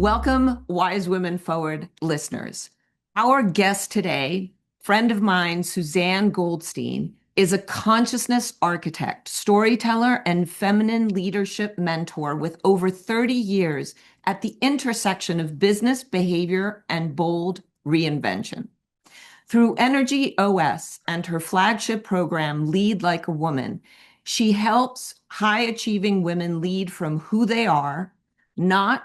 Welcome, Wise Women Forward listeners. Our guest today, friend of mine, Susanne Goldstein, is a consciousness architect, storyteller, and feminine leadership mentor with over 30 years at the intersection of business, behavior, and bold reinvention. Through Energy OS and her flagship program, Lead Like a Woman, she helps high achieving women lead from who they are, not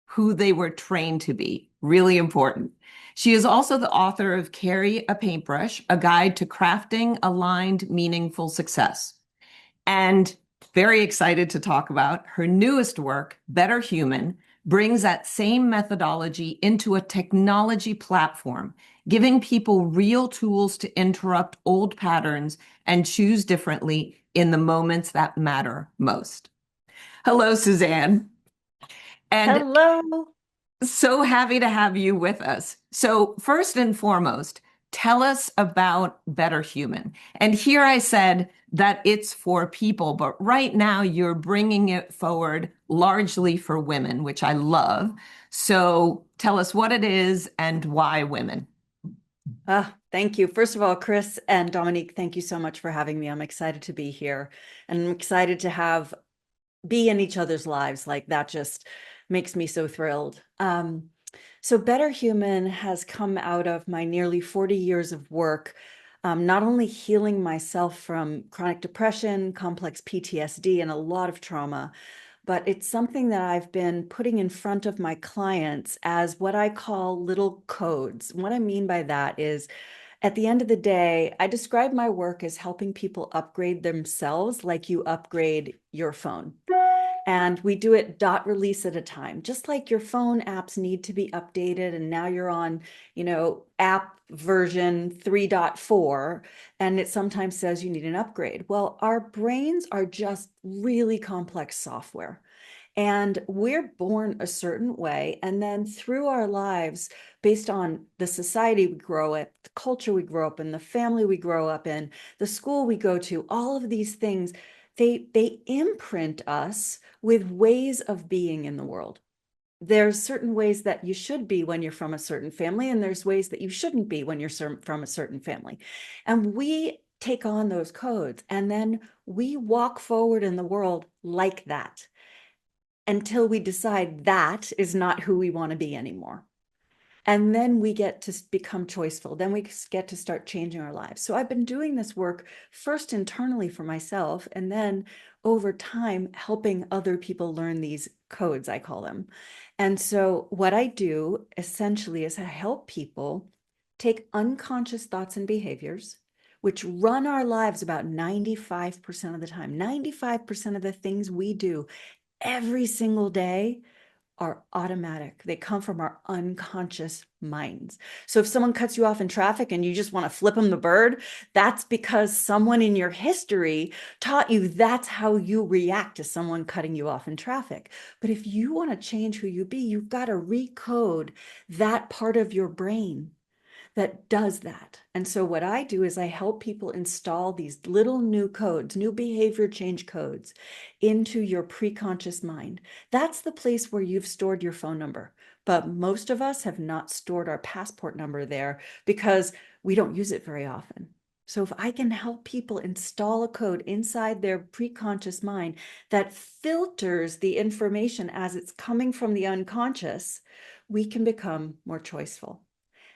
who they were trained to be. Really important. She is also the author of Carry a Paintbrush, a guide to crafting aligned, meaningful success. And very excited to talk about her newest work, Better Human, brings that same methodology into a technology platform, giving people real tools to interrupt old patterns and choose differently in the moments that matter most. Hello, Susanne. And Hello. so happy to have you with us. So, first and foremost, tell us about Better Human. And here I said that it's for people, but right now you're bringing it forward largely for women, which I love. So, tell us what it is and why women. Thank you. First of all, Chris and Dominique, thank you so much for having me. I'm excited to be here and I'm excited to be in each other's lives. Like that just makes me so thrilled. So Better Human has come out of my nearly 40 years of work, not only healing myself from chronic depression, complex PTSD, and a lot of trauma, but it's something that I've been putting in front of my clients as what I call little codes. What I mean by that is at the end of the day, I describe my work as helping people upgrade themselves like you upgrade your phone. And we do it dot release at a time, just like your phone apps need to be updated. And now you're on, app version 3.4, and it sometimes says you need an upgrade. Well, our brains are just really complex software. And we're born a certain way. And then through our lives, based on the society we grow up, the culture we grow up in, the family we grow up in, the school we go to, all of these things, they imprint us with ways of being in the world. There's certain ways that you should be when you're from a certain family, and there's ways that you shouldn't be when you're from a certain family. And we take on those codes, and then we walk forward in the world like that until we decide that is not who we want to be anymore. And then we get to become choiceful. Then we get to start changing our lives. So I've been doing this work first internally for myself, and then over time, helping other people learn these codes, I call them. And so what I do essentially is I help people take unconscious thoughts and behaviors, which run our lives about 95% of the time. 95% of the things we do every single day are automatic. They come from our unconscious minds. So if someone cuts you off in traffic and you just want to flip them the bird, that's because someone in your history taught you that's how you react to someone cutting you off in traffic. But if you want to change who you be, you've got to recode that part of your brain that does that. And so what I do is I help people install these little new codes, new behavior change codes into your preconscious mind. That's the place where you've stored your phone number. But most of us have not stored our passport number there because we don't use it very often. So if I can help people install a code inside their preconscious mind that filters the information as it's coming from the unconscious, we can become more choiceful.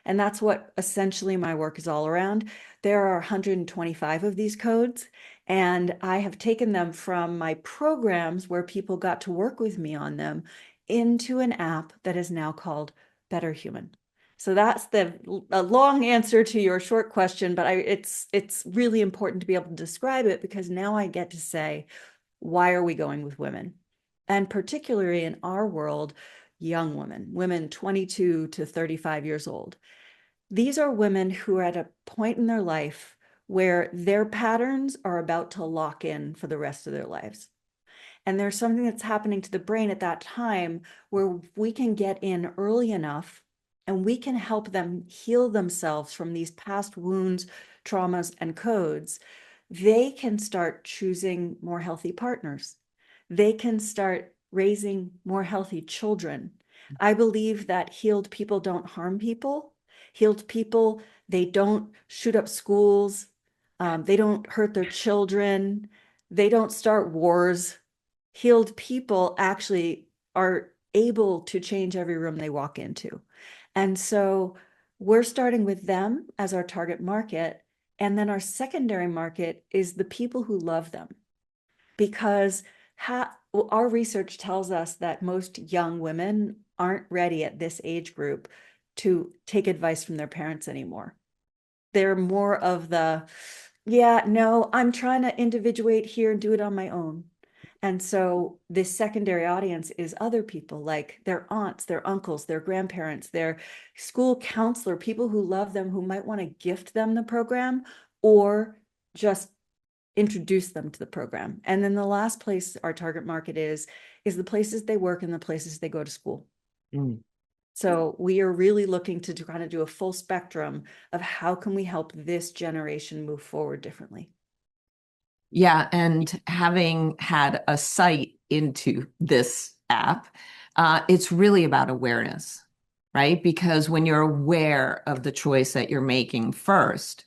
And that's what essentially my work is all around. There are 125 of these codes, and I have taken them from my programs where people got to work with me on them into an app that is now called Better Human. So that's a long answer to your short question, but it's really important to be able to describe it because now I get to say, why are we going with women? And particularly in our world, young women 22 to 35 years old. These are women who are at a point in their life where their patterns are about to lock in for the rest of their lives. And there's something that's happening to the brain at that time where we can get in early enough and we can help them heal themselves from these past wounds, traumas, and codes. They can start choosing more healthy partners. They can start raising more healthy children. I believe that healed people don't harm people. Healed people, they don't shoot up schools. They don't hurt their children. They don't start wars. Healed people actually are able to change every room they walk into. And so we're starting with them as our target market. And then our secondary market is the people who love them. Because our research tells us that most young women aren't ready at this age group to take advice from their parents anymore. They're more of the, yeah, no, I'm trying to individuate here and do it on my own. And so this secondary audience is other people, like their aunts, their uncles, their grandparents, their school counselor, people who love them, who might want to gift them the program or just introduce them to the program. And then the last place our target market is the places they work and the places they go to school. Mm. So we are really looking to kind of do a full spectrum of how can we help this generation move forward differently. Yeah, and having had a sight into this app, it's really about awareness, right? Because when you're aware of the choice that you're making first,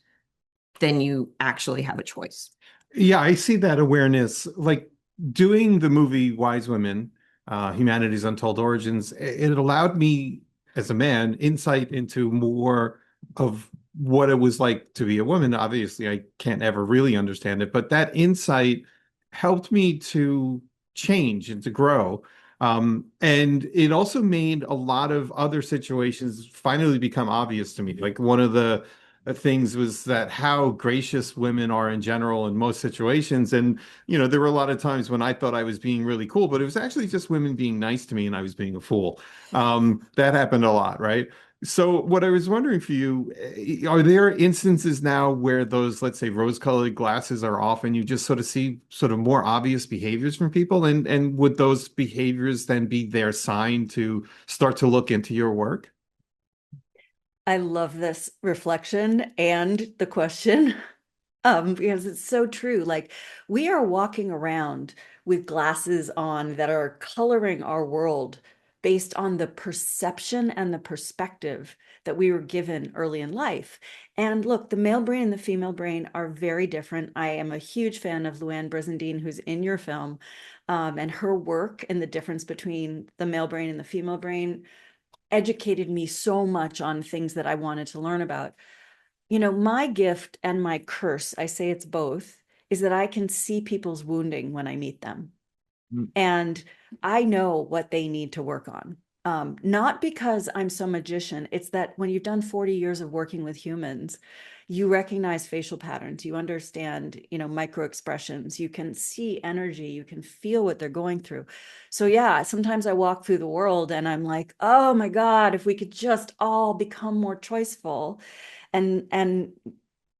then you actually have a choice. Yeah, I see that awareness. Like doing the movie Wise Women, Humanity's Untold Origins, it allowed me as a man insight into more of what it was like to be a woman. Obviously, I can't ever really understand it, but that insight helped me to change and to grow. And it also made a lot of other situations finally become obvious to me. Like one of the things was that how gracious women are in general in most situations. And, there were a lot of times when I thought I was being really cool, but it was actually just women being nice to me and I was being a fool. That happened a lot, right? So what I was wondering for you, are there instances now where those, let's say, rose-colored glasses are off and you just sort of see sort of more obvious behaviors from people? And would those behaviors then be their sign to start to look into your work? I love this reflection and the question. Because it's so true. Like we are walking around with glasses on that are coloring our world based on the perception and the perspective that we were given early in life. And look, the male brain and the female brain are very different. I am a huge fan of Luann Brizendine, who's in your film, and her work and the difference between the male brain and the female brain educated me so much on things that I wanted to learn about. My gift and my curse, I say it's both, is that I can see people's wounding when I meet them. Mm. And I know what they need to work on. Not because I'm some magician. It's that when you've done 40 years of working with humans, you recognize facial patterns, you understand, micro expressions, you can see energy, you can feel what they're going through. So yeah, sometimes I walk through the world and I'm like, oh my God, if we could just all become more choiceful, and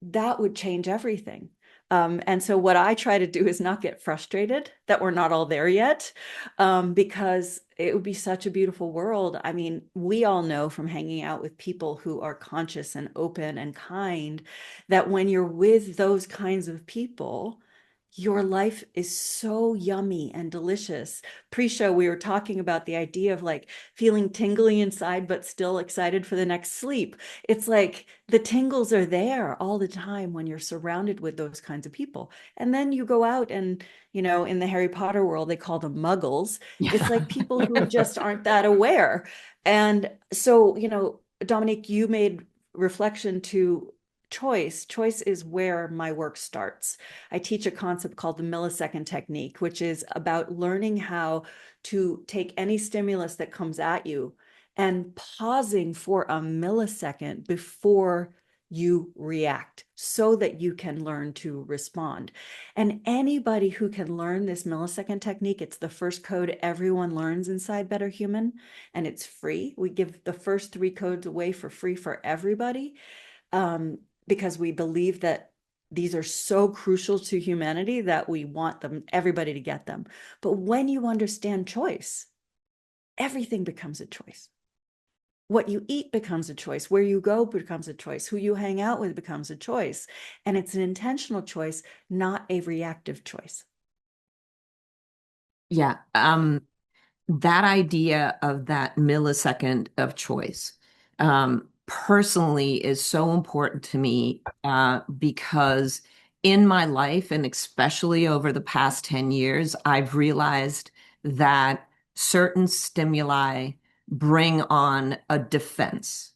that would change everything. And so what I try to do is not get frustrated that we're not all there yet, because it would be such a beautiful world. I mean, we all know from hanging out with people who are conscious and open and kind that when you're with those kinds of people, your life is so yummy and delicious. Pre-show, we were talking about the idea of like feeling tingly inside, but still excited for the next sleep. It's like the tingles are there all the time when you're surrounded with those kinds of people. And then you go out and, in the Harry Potter world, they call them muggles. It's like people who just aren't that aware. And so, Dominique, you made reflection to choice. Choice is where my work starts. I teach a concept called the millisecond technique, which is about learning how to take any stimulus that comes at you and pausing for a millisecond before you react so that you can learn to respond. And anybody who can learn this millisecond technique, it's the first code everyone learns inside Better Human, and it's free. We give the first 3 codes away for free for everybody. Because we believe that these are so crucial to humanity that we want everybody to get them. But when you understand choice, everything becomes a choice. What you eat becomes a choice. Where you go becomes a choice. Who you hang out with becomes a choice. And it's an intentional choice, not a reactive choice. Yeah. that idea of that millisecond of choice, personally is so important to me, because in my life, and especially over the past 10 years, I've realized that certain stimuli bring on a defense,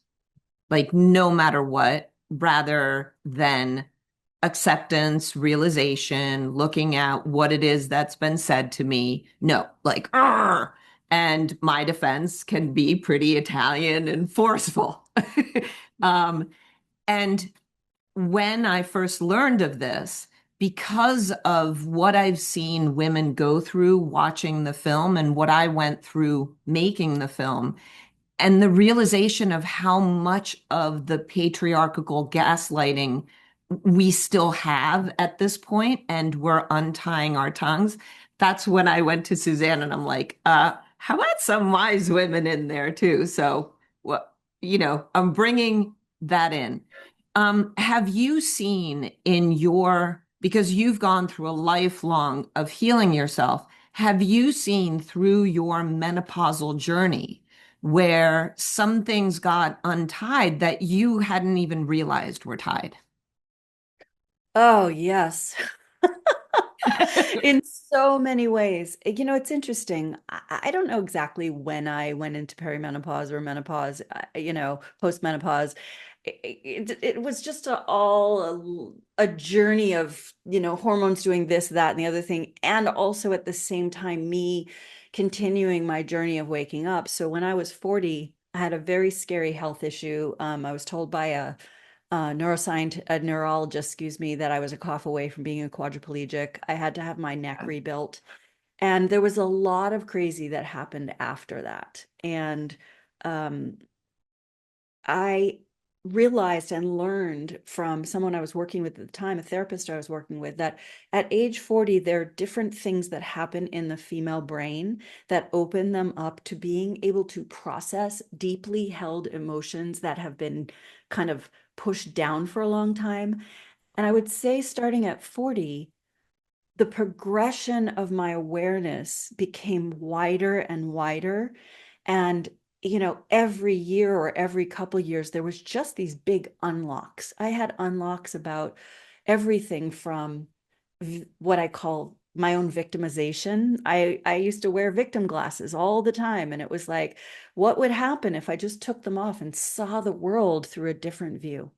like no matter what, rather than acceptance, realization, looking at what it is that's been said to me. No, like, "Arr!" And my defense can be pretty Italian and forceful. Um, and when I first learned of this, because of what I've seen women go through watching the film and what I went through making the film, and the realization of how much of the patriarchal gaslighting we still have at this point, and we're untying our tongues. That's when I went to Suzanne and I'm like, how about some wise women in there too? So, what, I'm bringing that in. Have you seen in your, because you've gone through a lifelong of healing yourself, have you seen through your menopausal journey where some things got untied that you hadn't even realized were tied? Oh, yes. In so many ways. It's interesting. I don't know exactly when I went into perimenopause or menopause, postmenopause. It was just a journey of, hormones doing this, that, and the other thing. And also at the same time, me continuing my journey of waking up. So when I was 40, I had a very scary health issue. I was told by a neurologist, excuse me, that I was a cough away from being a quadriplegic. I had to have my neck rebuilt. And there was a lot of crazy that happened after that. And um, I realized and learned from someone I was working with at the time, a therapist I was working with, that at age 40, there are different things that happen in the female brain that open them up to being able to process deeply held emotions that have been kind of pushed down for a long time. And I would say starting at 40, the progression of my awareness became wider and wider. And, every year or every couple years, there was just these big unlocks. I had unlocks about everything from what I call my own victimization. I used to wear victim glasses all the time. And it was like, what would happen if I just took them off and saw the world through a different view?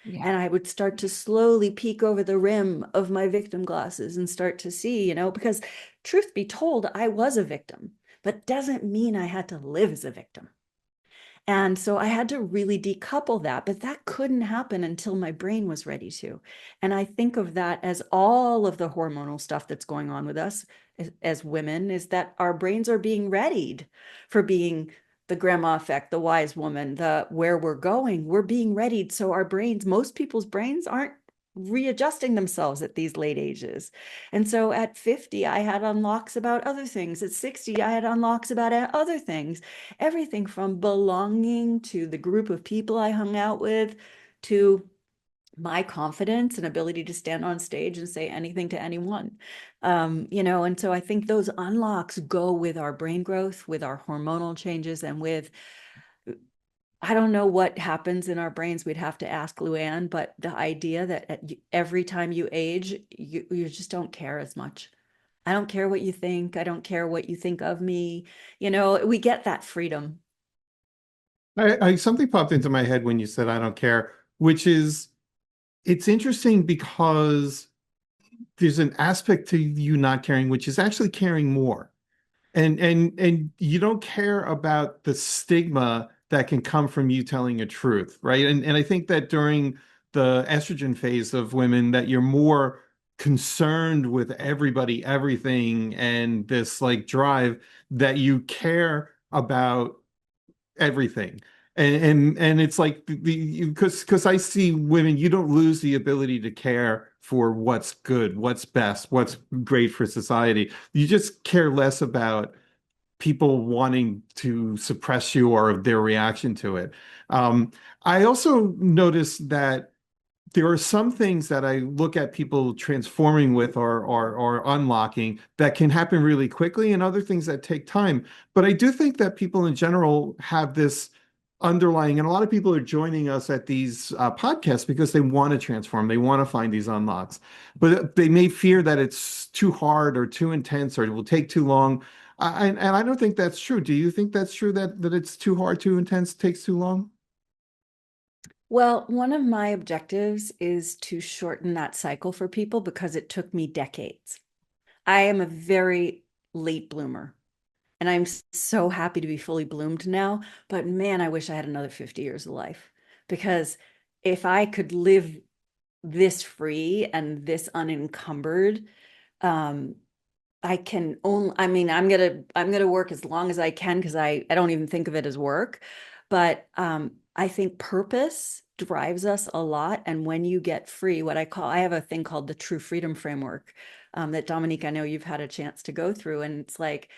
Yeah. And I would start to slowly peek over the rim of my victim glasses and start to see, because truth be told, I was a victim, but doesn't mean I had to live as a victim. And so I had to really decouple that, but that couldn't happen until my brain was ready to. And I think of that as all of the hormonal stuff that's going on with us as women, is that our brains are being readied for being the grandma effect, the wise woman, the where we're going. We're being readied. So our brains, most people's brains aren't readjusting themselves at these late ages. And so at 50, I had unlocks about other things. At 60, I had unlocks about other things. Everything from belonging to the group of people I hung out with, to my confidence and ability to stand on stage and say anything to anyone. And so I think those unlocks go with our brain growth, with our hormonal changes, and with, I don't know what happens in our brains. We'd have to ask Luann, but the idea that every time you age, you just don't care as much. I don't care what you think. I don't care what you think of me. We get that freedom. Something popped into my head when you said I don't care, which is it's interesting because there's an aspect to you not caring, which is actually caring more. And you don't care about the stigma that can come from you telling a truth, right? And I think that during the estrogen phase of women, that you're more concerned with everybody, everything, and this like drive that you care about everything. And it's like the because I see women, you don't lose the ability to care for what's good, what's best, what's great for society. You just care less about people wanting to suppress you or their reaction to it. I also noticed that there are some things that I look at people transforming with or unlocking that can happen really quickly, and other things that take time. But I do think that people in general have this underlying, and a lot of people are joining us at these podcasts because they want to transform, they want to find these unlocks, but they may fear that it's too hard or too intense or it will take too long. And I don't think that's true. Do you think that's true, that it's too hard, too intense, takes too long? Well, one of my objectives is to shorten that cycle for people because it took me decades. I am a very late bloomer, and I'm so happy to be fully bloomed now. But man, I wish I had another 50 years of life, because if I could live this free and this unencumbered, um, I can only, I mean, I'm gonna work as long as I can, because I don't even think of it as work. But I think purpose drives us a lot. And when you get free, I have a thing called the True Freedom Framework, that Dominique, I know you've had a chance to go through. And it's like,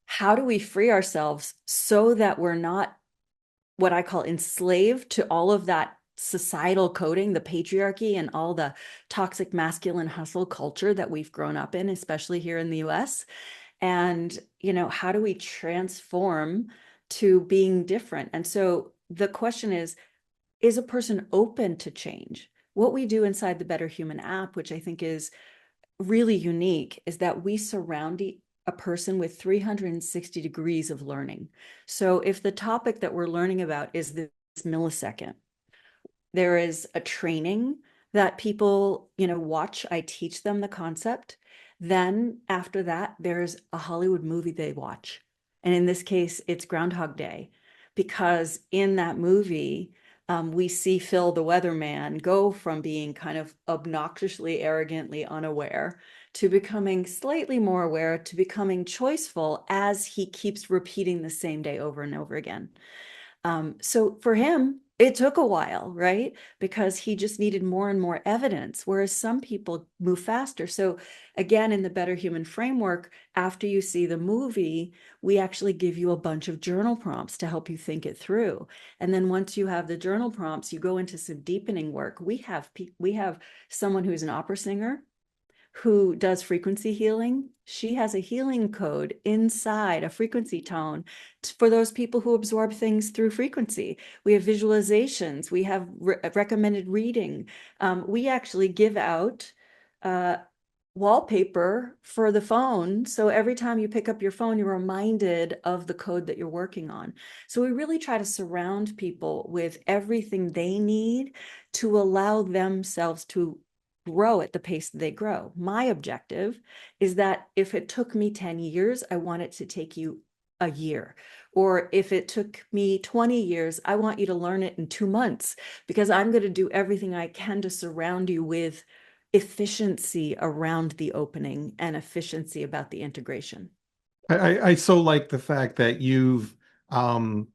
how do we free ourselves so that we're not what I call enslaved to all of that societal coding, the patriarchy, and all the toxic masculine hustle culture that we've grown up in, especially here in the US? And, how do we transform to being different? And so the question is a person open to change? What we do inside the Better Human app, which I think is really unique, is that we surround a person with 360 degrees of learning. So if the topic that we're learning about is this millisecond, there is a training that people, watch. I teach them the concept. Then after that, there's a Hollywood movie they watch. And in this case, it's Groundhog Day, because in that movie, we see Phil the weatherman go from being kind of obnoxiously, arrogantly unaware to becoming slightly more aware, to becoming choiceful as he keeps repeating the same day over and over again. So for him, it took a while, right? Because he just needed more and more evidence, whereas some people move faster. So again, in the Better Human framework, after you see the movie, we actually give you a bunch of journal prompts to help you think it through. And then once you have the journal prompts, you go into some deepening work. We have someone who's an opera singer who does frequency healing. She has a healing code inside a frequency tone for those people who absorb things through frequency. We have visualizations. We have recommended reading. We actually give out wallpaper for the phone. So every time you pick up your phone, you're reminded of the code that you're working on. So we really try to surround people with everything they need to allow themselves to grow at the pace that they grow. My objective is that if it took me 10 years, I want it to take you a year. Or if it took me 20 years, I want you to learn it in 2 months, because I'm going to do everything I can to surround you with efficiency around the opening and efficiency about the integration. I so like the fact that you've um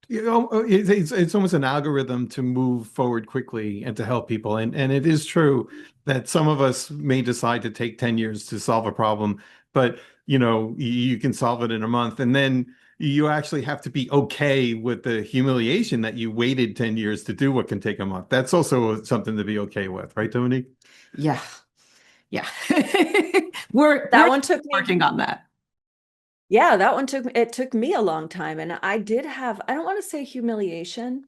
it's almost an algorithm to move forward quickly and to help people. And it is true that some of us may decide to take 10 years to solve a problem, but you can solve it in a month. And then you actually have to be okay with the humiliation that you waited 10 years to do what can take a month. That's also something to be okay with, right, Dominique? Yeah. Yeah. We're That one took me working on that. Yeah, that one took me a long time. And I did have, I don't want to say humiliation.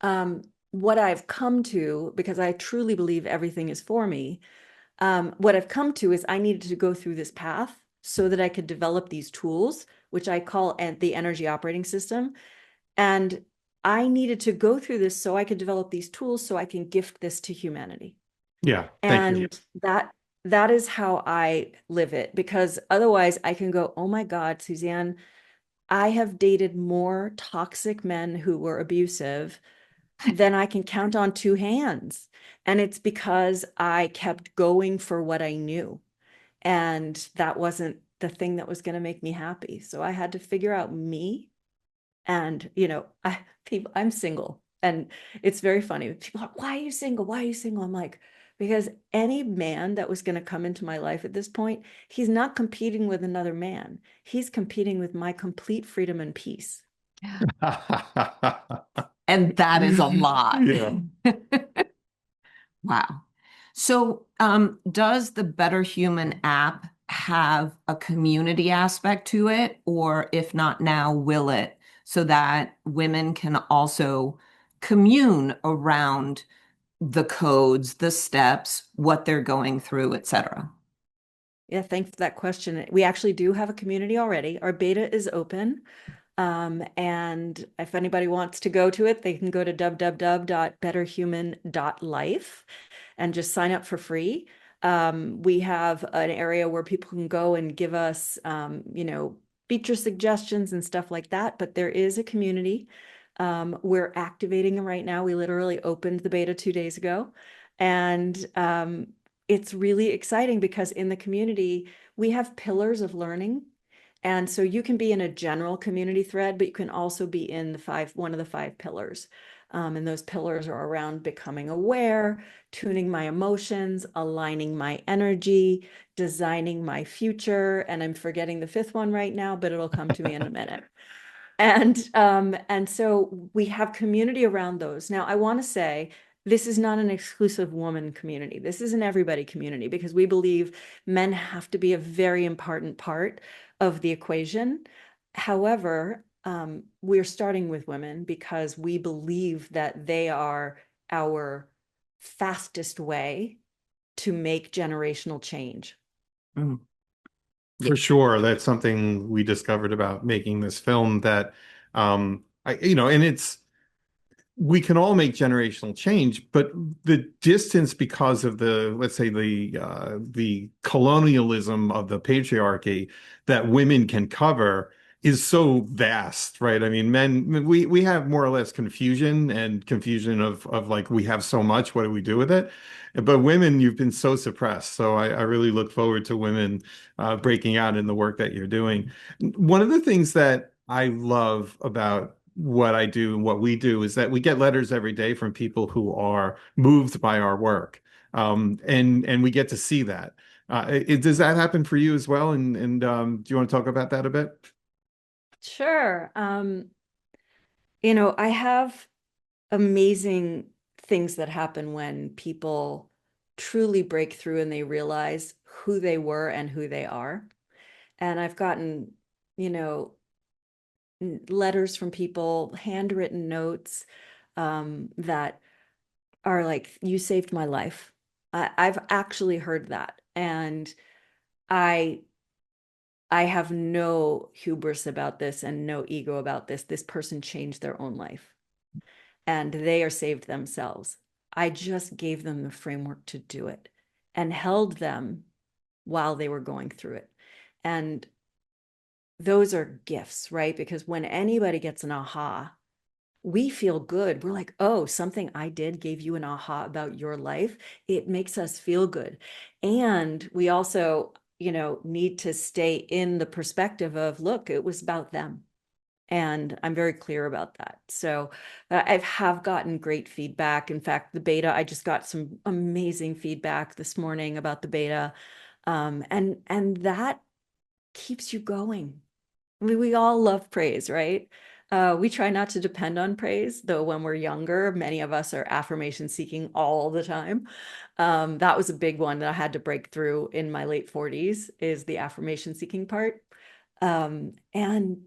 What I've come to, because I truly believe everything is for me, what I've come to is I needed to go through this path so that I could develop these tools, which I call the energy operating system. And I needed to go through this so I could develop these tools so I can gift this to humanity. Yeah, thank you. And that is how I live it, because otherwise I can go, oh my God, Susanne, I have dated more toxic men who were abusive than I can count on two hands. And it's because I kept going for what I knew. And that wasn't the thing that was going to make me happy. So I had to figure out me. And, I'm single. And it's very funny. People are, why are you single? Why are you single? I'm like, because any man that was going to come into my life at this point, he's not competing with another man. He's competing with my complete freedom and peace. And that is a lot. Yeah. Wow. So, does the Better Human app have a community aspect to it? Or if not now, will it? So that women can also commune around the codes, the steps, what they're going through, etc. Yeah, thanks for that question. We actually do have a community already. Our beta is open. And if anybody wants to go to it, they can go to www.betterhuman.life and just sign up for free. We have an area where people can go and give us, feature suggestions and stuff like that. But there is a community. We're activating them right now. We literally opened the beta 2 days ago. And it's really exciting because in the community, we have pillars of learning. And so you can be in a general community thread, but you can also be in one of the 5 pillars. And those pillars are around becoming aware, tuning my emotions, aligning my energy, designing my future. And I'm forgetting the 5th one right now, but it'll come to me in a minute. And so we have community around those. Now, I want to say this is not an exclusive woman community. This is an everybody community because we believe men have to be a very important part of the equation. However, we're starting with women because we believe that they are our fastest way to make generational change. Mm. For sure, that's something we discovered about making this film that and we can all make generational change, but the distance because of let's say the colonialism of the patriarchy that women can cover is so vast, right? I mean, we have more or less confusion of like we have so much, what do we do with it? But women, you've been so suppressed. So I really look forward to women breaking out in the work that you're doing. One of the things that I love about what I do and what we do is that we get letters every day from people who are moved by our work. And we get to see that. Does that happen for you as well? And do you want to talk about that a bit? Sure. I have amazing things that happen when people truly break through and they realize who they were and who they are. And I've gotten, letters from people, handwritten notes, that are like, you saved my life. I've actually heard that. And I I have no hubris about this and no ego about this. This person changed their own life and they are saved themselves. I just gave them the framework to do it and held them while they were going through it. And those are gifts, right? Because when anybody gets an aha, we feel good. We're like, oh, something I did gave you an aha about your life. It makes us feel good. And we also, need to stay in the perspective of, look, it was about them. And I'm very clear about that. So I have gotten great feedback. In fact, the beta, I just got some amazing feedback this morning about the beta. And that keeps you going. I mean, we all love praise, right? We try not to depend on praise, though when we're younger, many of us are affirmation seeking all the time. That was a big one that I had to break through in my late 40s, is the affirmation seeking part. And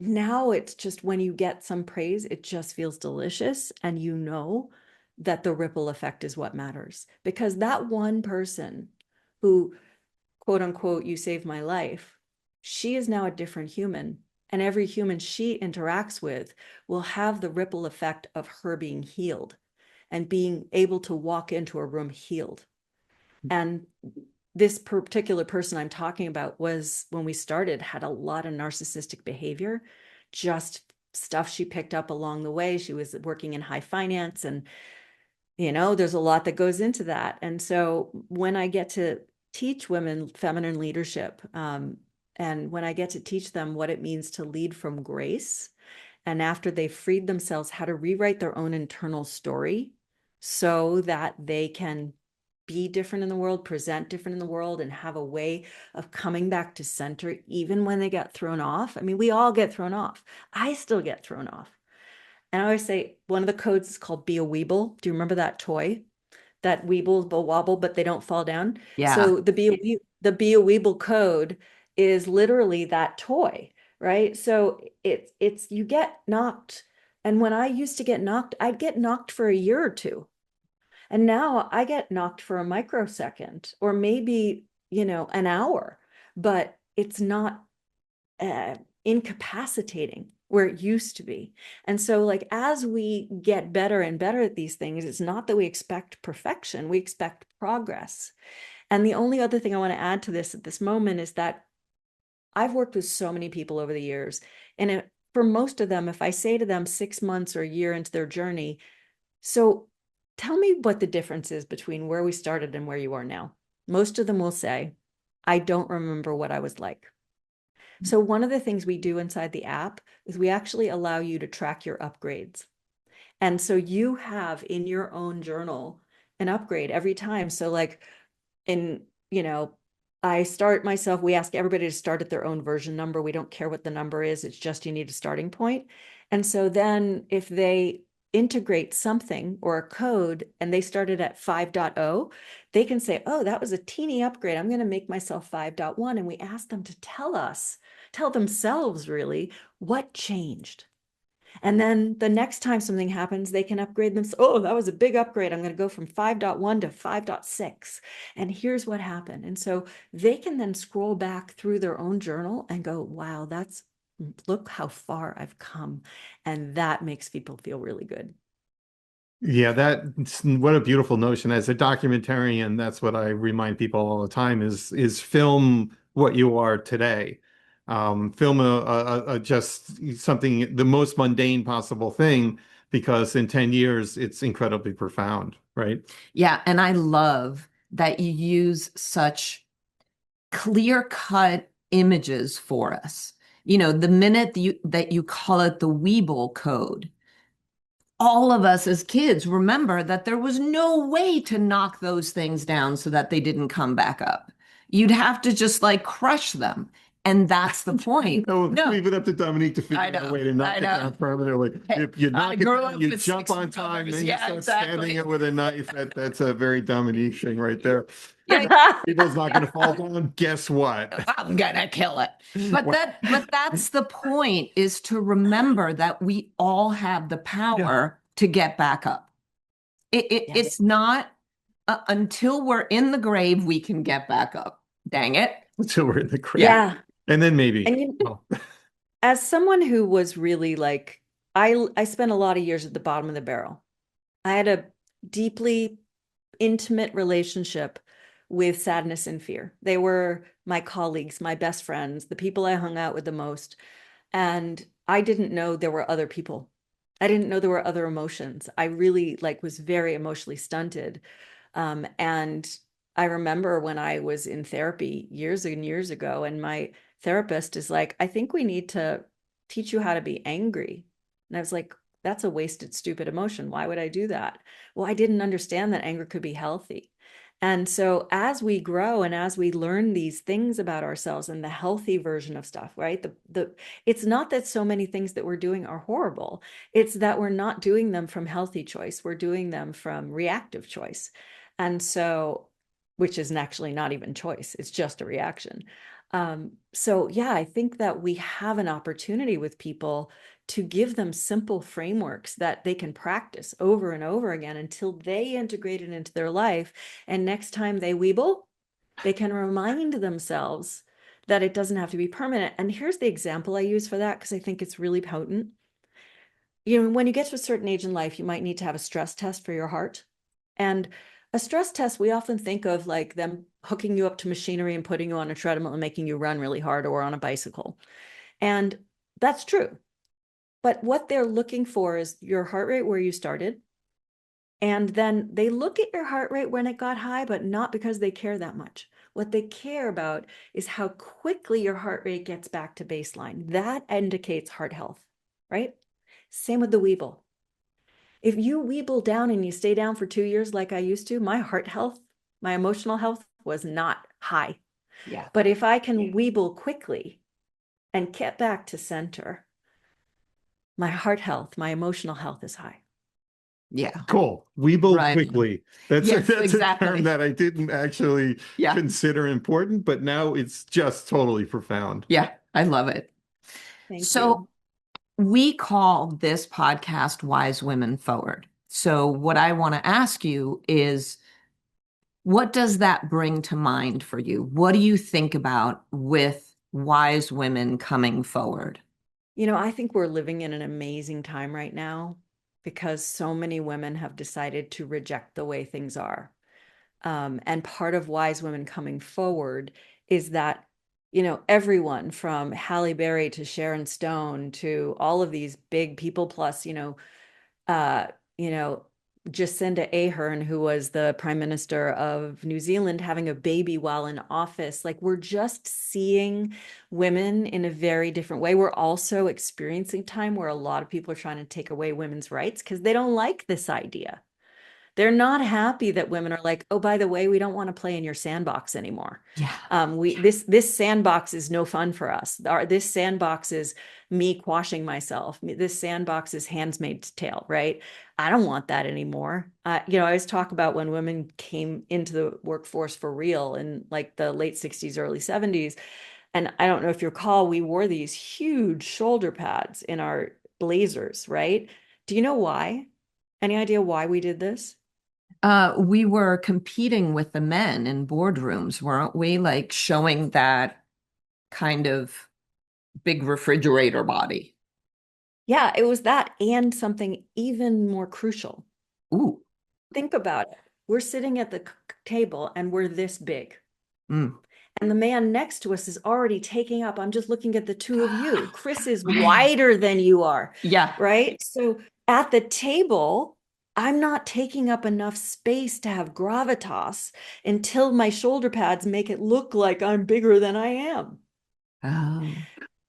now it's just when you get some praise, it just feels delicious. And you know that the ripple effect is what matters. Because that one person who, quote unquote, you saved my life, she is now a different human. And every human she interacts with will have the ripple effect of her being healed and being able to walk into a room healed. And this particular person I'm talking about was, when we started, had a lot of narcissistic behavior, just stuff she picked up along the way. She was working in high finance and, there's a lot that goes into that. And so when I get to teach women feminine leadership, and when I get to teach them what it means to lead from grace, and after they've freed themselves, how to rewrite their own internal story so that they can be different in the world, present different in the world, and have a way of coming back to center, even when they get thrown off. I mean, we all get thrown off. I still get thrown off. And I always say one of the codes is called Be a Weeble. Do you remember that toy? That weebles will wobble, but they don't fall down. Yeah. So the Be a Weeble code is literally that toy, right? So it's you get knocked. And when I used to get knocked, I'd get knocked for a year or two. And now I get knocked for a microsecond or maybe, an hour, but it's not incapacitating where it used to be. And so like as we get better and better at these things, it's not that we expect perfection, we expect progress. And the only other thing I want to add to this at this moment is that I've worked with so many people over the years, and for most of them, if I say to them 6 months or a year into their journey, so tell me what the difference is between where we started and where you are now. Most of them will say, I don't remember what I was like. So one of the things we do inside the app is we actually allow you to track your upgrades. And so you have in your own journal an upgrade every time. So like I start myself, we ask everybody to start at their own version number. We don't care what the number is. It's just you need a starting point. And so then if they integrate something or a code and they started at 5.0, they can say, oh, that was a teeny upgrade. I'm going to make myself 5.1. And we ask them to tell themselves really what changed. And then the next time something happens, they can upgrade them. Oh, that was a big upgrade. I'm going to go from 5.1 to 5.6. And here's what happened. And so they can then scroll back through their own journal and go, wow, look how far I've come. And that makes people feel really good. Yeah, what a beautiful notion. As a documentarian, that's what I remind people all the time is film what you are today. Film just something, the most mundane possible thing, because in 10 years, it's incredibly profound, right? Yeah. And I love that you use such clear-cut images for us. The minute that you call it the Weeble code, all of us as kids remember that there was no way to knock those things down so that they didn't come back up. You'd have to just like crush them. And that's the point. No, No, leave it up to Dominique to figure I out a know, way to knock I it know. down permanently. Hey, You I knock it grew down, up you with jump 6 on time, brothers. then you Yeah, start exactly. standing it with a knife. That's a very Dominique thing right there. Yeah, People's not going to fall down. Guess what? I'm gonna kill it. But Well, that's the point, is to remember that we all have the yeah. power to get back up. Yes. It's not until we're in the grave we can get back up. Dang it. Until we're in the grave. Yeah. And then maybe. And Oh. as someone who was really like, I spent a lot of years at the bottom of the barrel. I had a deeply intimate relationship with sadness and fear. They were my colleagues, my best friends, the people I hung out with the most. And I didn't know there were other people. I didn't know there were other emotions. I really was very emotionally stunted. And I remember when I was in therapy years and years ago, and my therapist is like, I think we need to teach you how to be angry. And I was like, that's a wasted, stupid emotion. Why would I do that? Well, I didn't understand that anger could be healthy. And so as we grow and as we learn these things about ourselves and the healthy version of stuff, right? It's not that so many things that we're doing are horrible. It's that we're not doing them from healthy choice. We're doing them from reactive choice. And so, which is actually not even choice, it's just a reaction. So yeah, I think that we have an opportunity with people to give them simple frameworks that they can practice over and over again until they integrate it into their life. And next time they weeble, they can remind themselves that it doesn't have to be permanent. And here's the example I use for that, because I think it's really potent. When you get to a certain age in life, you might need to have a stress test for your heart. And a stress test, we often think of like them hooking you up to machinery and putting you on a treadmill and making you run really hard or on a bicycle. And that's true. But what they're looking for is your heart rate where you started. And then they look at your heart rate when it got high, but not because they care that much. What they care about is how quickly your heart rate gets back to baseline. That indicates heart health, right? Same with the Weeble. If you Weeble down and you stay down for 2 years like I used to, my heart health, my emotional health was not high. Yeah. But if I can Weeble quickly and get back to center, my heart health, my emotional health is high. Yeah. Cool. Weeble Right. quickly. That's Yes, that's a exactly. term that I didn't actually Yeah. consider important, but now it's just totally profound. Yeah. I love it. Thank So you. we call this podcast Wise Women Forward. So what I want to ask you is, what does that bring to mind for you? What do you think about with wise women coming forward? You know, I think we're living in an amazing time right now because so many women have decided to reject the way things are. And part of wise women coming forward is that, you know, everyone from Halle Berry to Sharon Stone to all of these big people, plus, uh, you know, Jacinda Ardern, who was the Prime Minister of New Zealand, having a baby while in office. Like, we're just seeing women in a very different way. We're also experiencing time where a lot of people are trying to take away women's rights because they don't like this idea. They're not happy that women are like, oh, by the way, we don't want to play in your sandbox anymore. Yeah. This sandbox is no fun for us. This sandbox is me quashing myself. This sandbox is Handmaid's Tale, right? I don't want that anymore. I always talk about when women came into the workforce for real in like the late 60s, early 70s. And I don't know if you recall, we wore these huge shoulder pads in our blazers, right? Do you know why? Any idea why we did this? We were competing with the men in boardrooms, weren't we? Like showing that kind of big refrigerator body. Yeah, it was that and something even more crucial. Ooh. Think about it. We're sitting at the table and we're this big. Mm. And the man next to us is already taking up. I'm just looking at the two of you. Chris is wider than you are, Yeah. right? So at the table, I'm not taking up enough space to have gravitas until my shoulder pads make it look like I'm bigger than I am. Oh.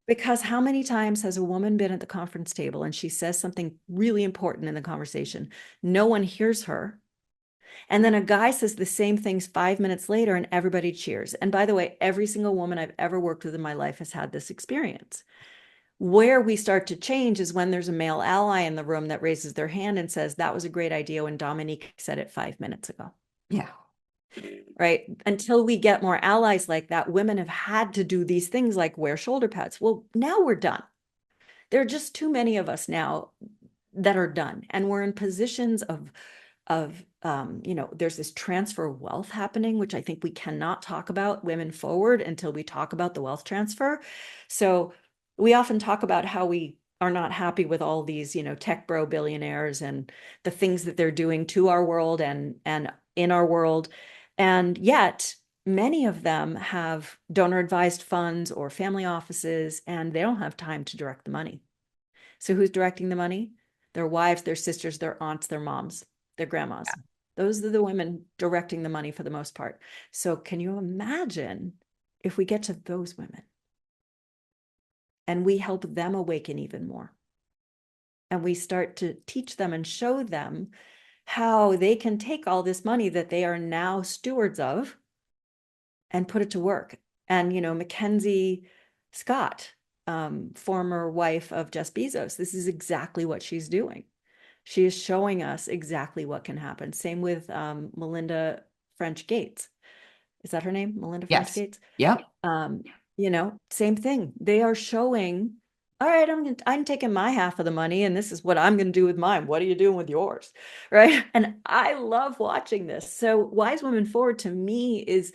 Because how many times has a woman been at the conference table and she says something really important in the conversation? No one hears her. And then a guy says the same things 5 minutes later and everybody cheers. And by the way, every single woman I've ever worked with in my life has had this experience. Where we start to change is when there's a male ally in the room that raises their hand and says, that was a great idea when Dominique said it 5 minutes ago. Yeah. Right? Until we get more allies like that, women have had to do these things like wear shoulder pads. Well, now we're done. There are just too many of us now that are done. And we're in positions of there's this transfer of wealth happening, which I think we cannot talk about women forward until we talk about the wealth transfer. So we often talk about how we are not happy with all these, tech bro billionaires and the things that they're doing to our world and in our world. And yet many of them have donor advised funds or family offices, and they don't have time to direct the money. So who's directing the money? Their wives, their sisters, their aunts, their moms, their grandmas. Those are the women directing the money for the most part. So can you imagine if we get to those women and we help them awaken even more? And we start to teach them and show them how they can take all this money that they are now stewards of and put it to work. And, Mackenzie Scott, former wife of Jeff Bezos, this is exactly what she's doing. She is showing us exactly what can happen. Same with Melinda French Gates. Is that her name? Melinda French Yes. Gates? Yep. Same thing. They are showing, all right, I'm taking my half of the money and this is what I'm going to do with mine. What are you doing with yours? Right. And I love watching this. So Wise Women Forward to me is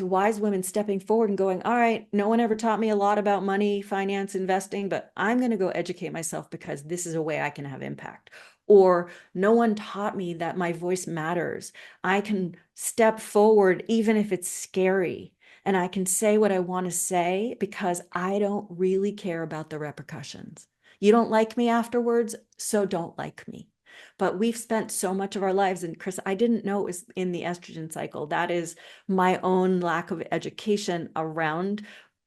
wise women stepping forward and going, all right, no one ever taught me a lot about money, finance, investing, but I'm going to go educate myself because this is a way I can have impact. Or no one taught me that my voice matters. I can step forward even if it's scary, and I can say what I want to say because I don't really care about the repercussions. You don't like me afterwards, so don't like me. But we've spent so much of our lives, and Chris, I didn't know it was in the estrogen cycle. That is my own lack of education around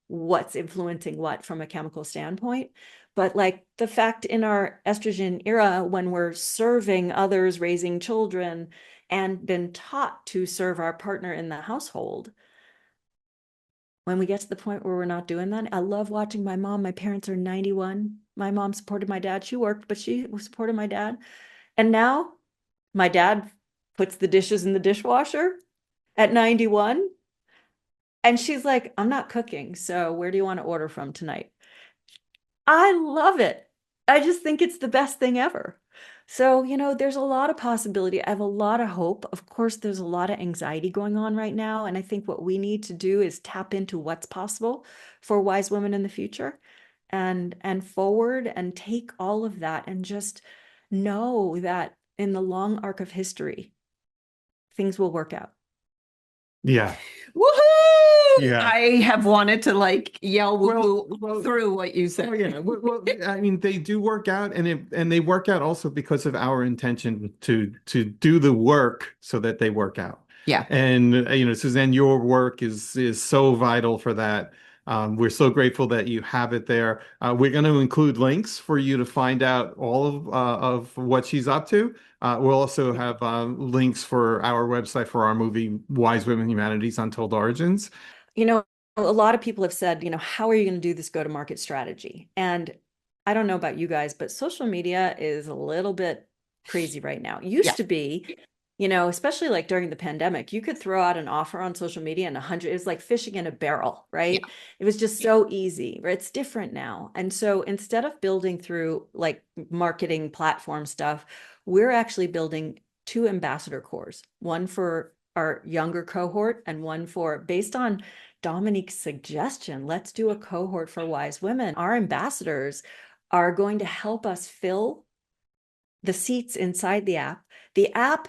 what's influencing what from a chemical standpoint. But like the fact in our estrogen era, when we're serving others, raising children, and been taught to serve our partner in the household, when we get to the point where we're not doing that, I love watching my mom. My parents are 91. My mom supported my dad. She worked, but she supported my dad. And now my dad puts the dishes in the dishwasher at 91. And she's like, I'm not cooking. So where do you want to order from tonight? I love it. I just think it's the best thing ever. So, there's a lot of possibility. I have a lot of hope. Of course, there's a lot of anxiety going on right now. And I think what we need to do is tap into what's possible for wise women in the future and forward and take all of that and just know that in the long arc of history, things will work out. Yeah. Woohoo! Yeah. I have wanted to yell woohoo Well, through what you said. Oh yeah, well, I mean, they do work out, and they work out also because of our intention to do the work so that they work out. Yeah. And Susanne, your work is so vital for that. We're so grateful that you have it there. We're going to include links for you to find out all of what she's up to. We'll also have links for our website for our movie, Wise Women Humanity's Untold Origins. A lot of people have said, how are you going to do this go-to-market strategy? And I don't know about you guys, but social media is a little bit crazy right now. It used to be, especially like during the pandemic, you could throw out an offer on social media and it was like fishing in a barrel, right? Yeah. It was just so easy, right? It's different now. And so instead of building through like marketing platform stuff, we're actually building 2 ambassador cores, one for our younger cohort and one based on Dominique's suggestion, let's do a cohort for wise women. Our ambassadors are going to help us fill the seats inside the app. The app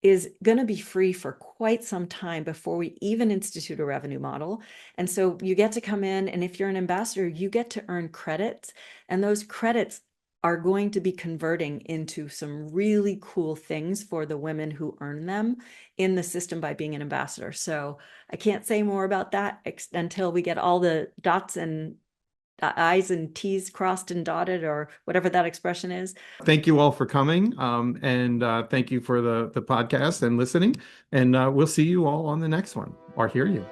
is going to be free for quite some time before we even institute a revenue model. And so you get to come in, and if you're an ambassador, you get to earn credits, and those credits are going to be converting into some really cool things for the women who earn them in the system by being an ambassador. So I can't say more about that until we get all the dots and I's and T's crossed and dotted, or whatever that expression is. Thank you all for coming. And thank you for the podcast and listening. And we'll see you all on the next one, or hear you.